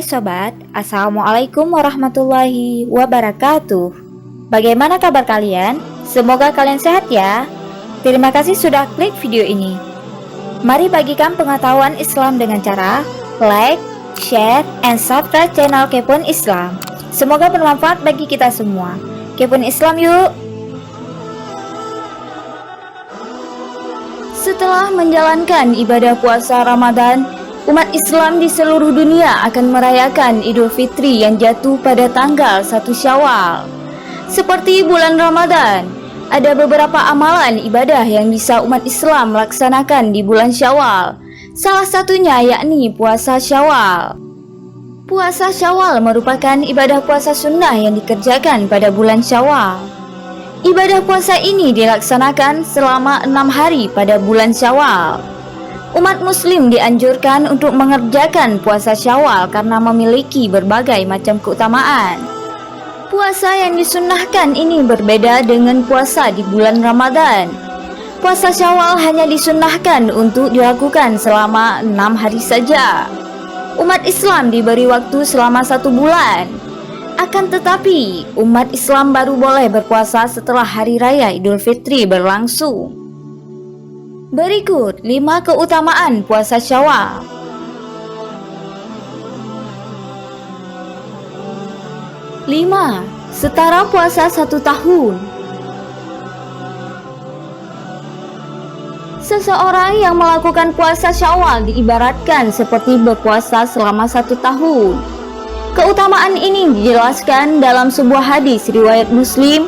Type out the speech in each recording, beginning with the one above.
Hai sobat, Assalamualaikum warahmatullahi wabarakatuh. Bagaimana kabar kalian? Semoga kalian sehat ya. Terima kasih sudah klik video ini. Mari bagikan pengetahuan Islam dengan cara like, share, and subscribe channel Kepoin Islam. Semoga bermanfaat bagi kita semua. Kepoin Islam yuk. Setelah menjalankan ibadah puasa Ramadan, umat Islam di seluruh dunia akan merayakan Idul Fitri yang jatuh pada tanggal 1 Syawal. Seperti bulan Ramadan, ada beberapa amalan ibadah yang bisa umat Islam laksanakan di bulan Syawal. Salah satunya yakni puasa Syawal. Puasa Syawal merupakan ibadah puasa sunnah yang dikerjakan pada bulan Syawal. Ibadah puasa ini dilaksanakan selama 6 hari pada bulan Syawal. Umat muslim dianjurkan untuk mengerjakan puasa Syawal karena memiliki berbagai macam keutamaan. Puasa yang disunnahkan ini berbeda dengan puasa di bulan Ramadan. Puasa Syawal hanya disunnahkan untuk dilakukan selama 6 hari saja. Umat Islam diberi waktu selama 1 bulan. Akan tetapi, umat Islam baru boleh berpuasa setelah Hari Raya Idul Fitri berlangsung. Berikut 5 keutamaan puasa Syawal. 5. Setara puasa 1 tahun. Seseorang yang melakukan puasa Syawal diibaratkan seperti berpuasa selama 1 tahun. Keutamaan ini dijelaskan dalam sebuah hadis riwayat Muslim.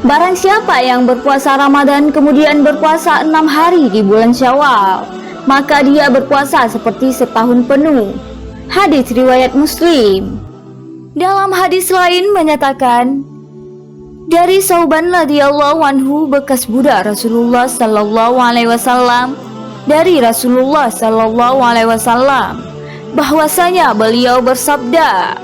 Barang siapa yang berpuasa Ramadan kemudian berpuasa 6 hari di bulan Syawal, maka dia berpuasa seperti setahun penuh. Hadis riwayat Muslim. Dalam hadis lain menyatakan, dari Sauban radhiyallahu anhu bekas budak Rasulullah sallallahu alaihi wasallam, dari Rasulullah sallallahu alaihi wasallam, bahwasanya beliau bersabda,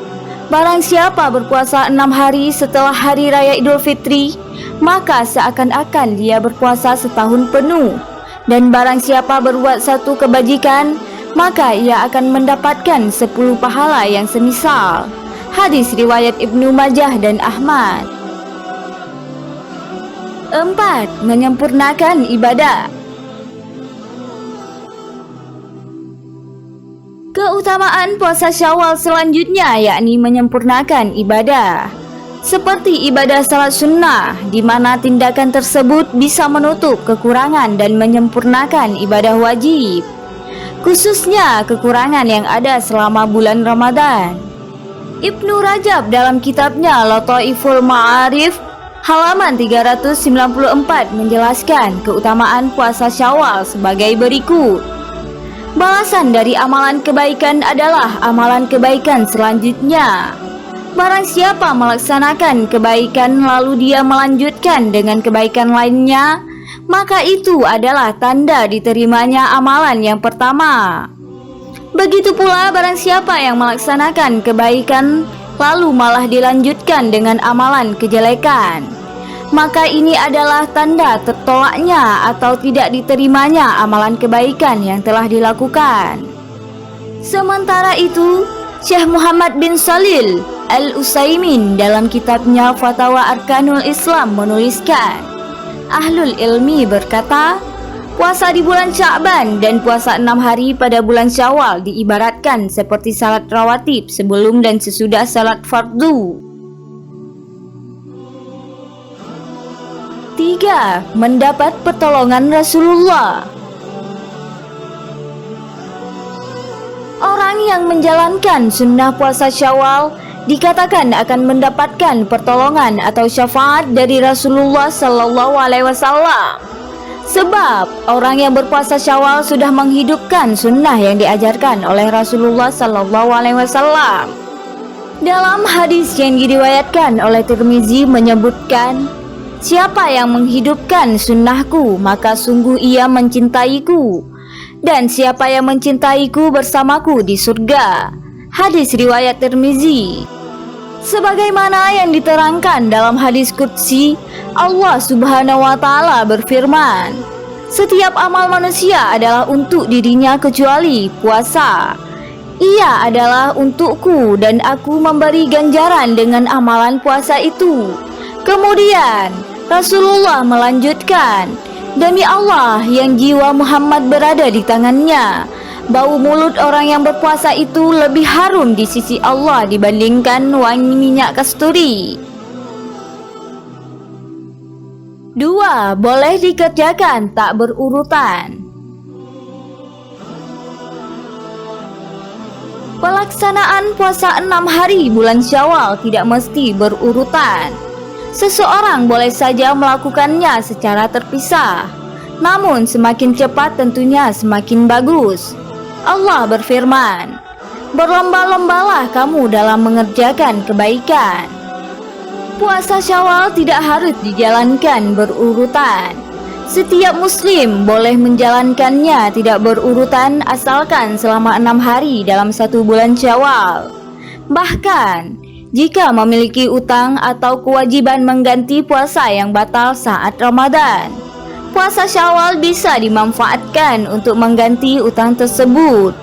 barang siapa berpuasa 6 hari setelah Hari Raya Idul Fitri, maka seakan-akan dia berpuasa setahun penuh. Dan barang siapa berbuat satu kebajikan, maka ia akan mendapatkan 10 pahala yang semisal. Hadis riwayat Ibnu Majah dan Ahmad. 4. Menyempurnakan ibadah. Keutamaan puasa Syawal selanjutnya yakni menyempurnakan ibadah. Seperti ibadah salat sunnah, di mana tindakan tersebut bisa menutup kekurangan dan menyempurnakan ibadah wajib, khususnya kekurangan yang ada selama bulan Ramadan. Ibnu Rajab dalam kitabnya Lataiful Ma'arif halaman 394 menjelaskan keutamaan puasa Syawal sebagai berikut. Balasan dari amalan kebaikan adalah amalan kebaikan selanjutnya. Barang siapa melaksanakan kebaikan lalu dia melanjutkan dengan kebaikan lainnya, maka itu adalah tanda diterimanya amalan yang pertama. Begitu pula barang siapa yang melaksanakan kebaikan lalu malah dilanjutkan dengan amalan kejelekan, maka ini adalah tanda tertolaknya atau tidak diterimanya amalan kebaikan yang telah dilakukan. Sementara itu, Syekh Muhammad bin Shalih Al-Utsaimin dalam kitabnya Fatawa Arkanul Islam menuliskan, Ahlul Ilmi berkata, puasa di bulan Sya'ban dan puasa 6 hari pada bulan Syawal diibaratkan seperti salat rawatib sebelum dan sesudah salat fardu. 3. Mendapat pertolongan Rasulullah. Orang yang menjalankan sunnah puasa Syawal dikatakan akan mendapatkan pertolongan atau syafaat dari Rasulullah sallallahu alaihi wasallam. Sebab orang yang berpuasa Syawal sudah menghidupkan sunnah yang diajarkan oleh Rasulullah sallallahu alaihi wasallam. Dalam hadis yang diriwayatkan oleh Tirmizi menyebutkan, siapa yang menghidupkan sunnahku maka sungguh ia mencintaiku, dan siapa yang mencintaiku bersamaku di surga. Hadis riwayat Tirmizi. Sebagaimana yang diterangkan dalam hadis qudsi, Allah Subhanahu wa taala berfirman, setiap amal manusia adalah untuk dirinya kecuali puasa. Ia adalah untukku dan aku memberi ganjaran dengan amalan puasa itu. Kemudian Rasulullah melanjutkan, demi Allah yang jiwa Muhammad berada di tangannya, bau mulut orang yang berpuasa itu lebih harum di sisi Allah dibandingkan wangi minyak kasturi. 2. Boleh dikerjakan tak berurutan. Pelaksanaan puasa 6 hari bulan Syawal tidak mesti berurutan. Seseorang boleh saja melakukannya secara terpisah. Namun semakin cepat tentunya semakin bagus. Allah berfirman, berlomba-lombalah kamu dalam mengerjakan kebaikan. Puasa Syawal tidak harus dijalankan berurutan. Setiap muslim boleh menjalankannya tidak berurutan asalkan selama 6 hari dalam 1 bulan Syawal. Bahkan, jika memiliki utang atau kewajiban mengganti puasa yang batal saat Ramadan, puasa Syawal bisa dimanfaatkan untuk mengganti utang tersebut.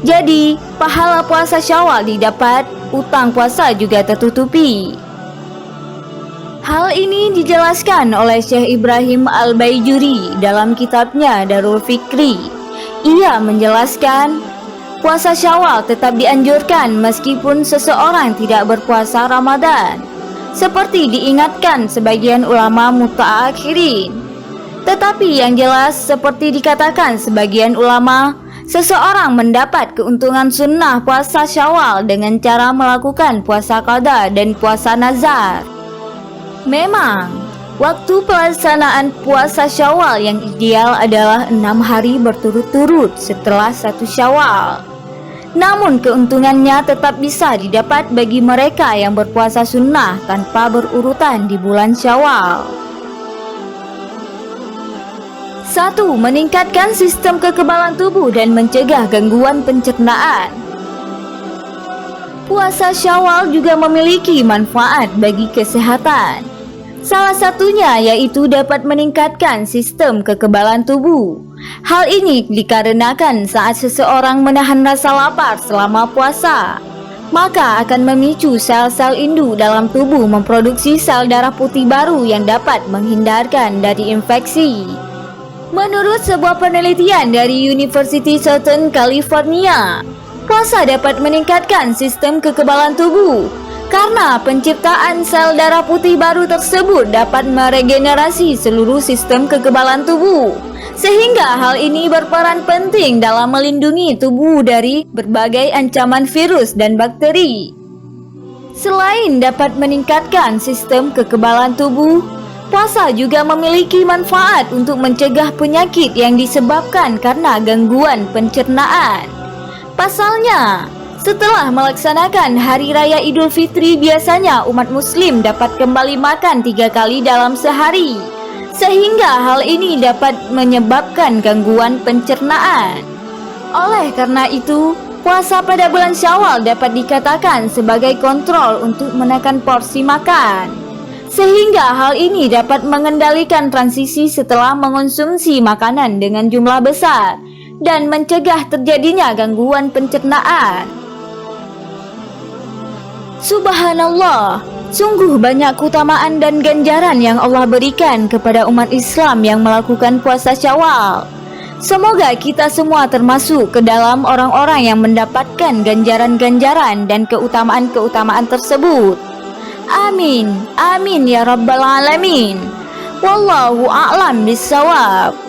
Jadi, pahala puasa Syawal didapat, utang puasa juga tertutupi. Hal ini dijelaskan oleh Syekh Ibrahim Al-Baijuri dalam kitabnya Darul Fikri. Ia menjelaskan, puasa Syawal tetap dianjurkan meskipun seseorang tidak berpuasa Ramadan, seperti diingatkan sebagian ulama mutaakhirin. Tetapi yang jelas seperti dikatakan sebagian ulama, seseorang mendapat keuntungan sunnah puasa Syawal dengan cara melakukan puasa qada dan puasa nazar. Memang, waktu pelaksanaan puasa Syawal yang ideal adalah 6 hari berturut-turut setelah 1 Syawal. Namun keuntungannya tetap bisa didapat bagi mereka yang berpuasa sunnah tanpa berurutan di bulan Syawal. 1. Meningkatkan sistem kekebalan tubuh dan mencegah gangguan pencernaan. Puasa Syawal juga memiliki manfaat bagi kesehatan. Salah satunya yaitu dapat meningkatkan sistem kekebalan tubuh. Hal ini dikarenakan saat seseorang menahan rasa lapar selama puasa, maka akan memicu sel-sel indu dalam tubuh memproduksi sel darah putih baru yang dapat menghindarkan dari infeksi. Menurut sebuah penelitian dari University Southern California, puasa dapat meningkatkan sistem kekebalan tubuh karena penciptaan sel darah putih baru tersebut dapat meregenerasi seluruh sistem kekebalan tubuh, sehingga hal ini berperan penting dalam melindungi tubuh dari berbagai ancaman virus dan bakteri. Selain dapat meningkatkan sistem kekebalan tubuh, puasa juga memiliki manfaat untuk mencegah penyakit yang disebabkan karena gangguan pencernaan. Pasalnya, setelah melaksanakan Hari Raya Idul Fitri, biasanya umat muslim dapat kembali makan 3 kali dalam sehari, sehingga hal ini dapat menyebabkan gangguan pencernaan. Oleh karena itu, puasa pada bulan Syawal dapat dikatakan sebagai kontrol untuk menekan porsi makan, sehingga hal ini dapat mengendalikan transisi setelah mengonsumsi makanan dengan jumlah besar dan mencegah terjadinya gangguan pencernaan. Subhanallah, sungguh banyak keutamaan dan ganjaran yang Allah berikan kepada umat Islam yang melakukan puasa Syawal. Semoga kita semua termasuk ke dalam orang-orang yang mendapatkan ganjaran-ganjaran dan keutamaan-keutamaan tersebut. Amin, amin ya rabbal alamin. Wallahu a'lam bissawab.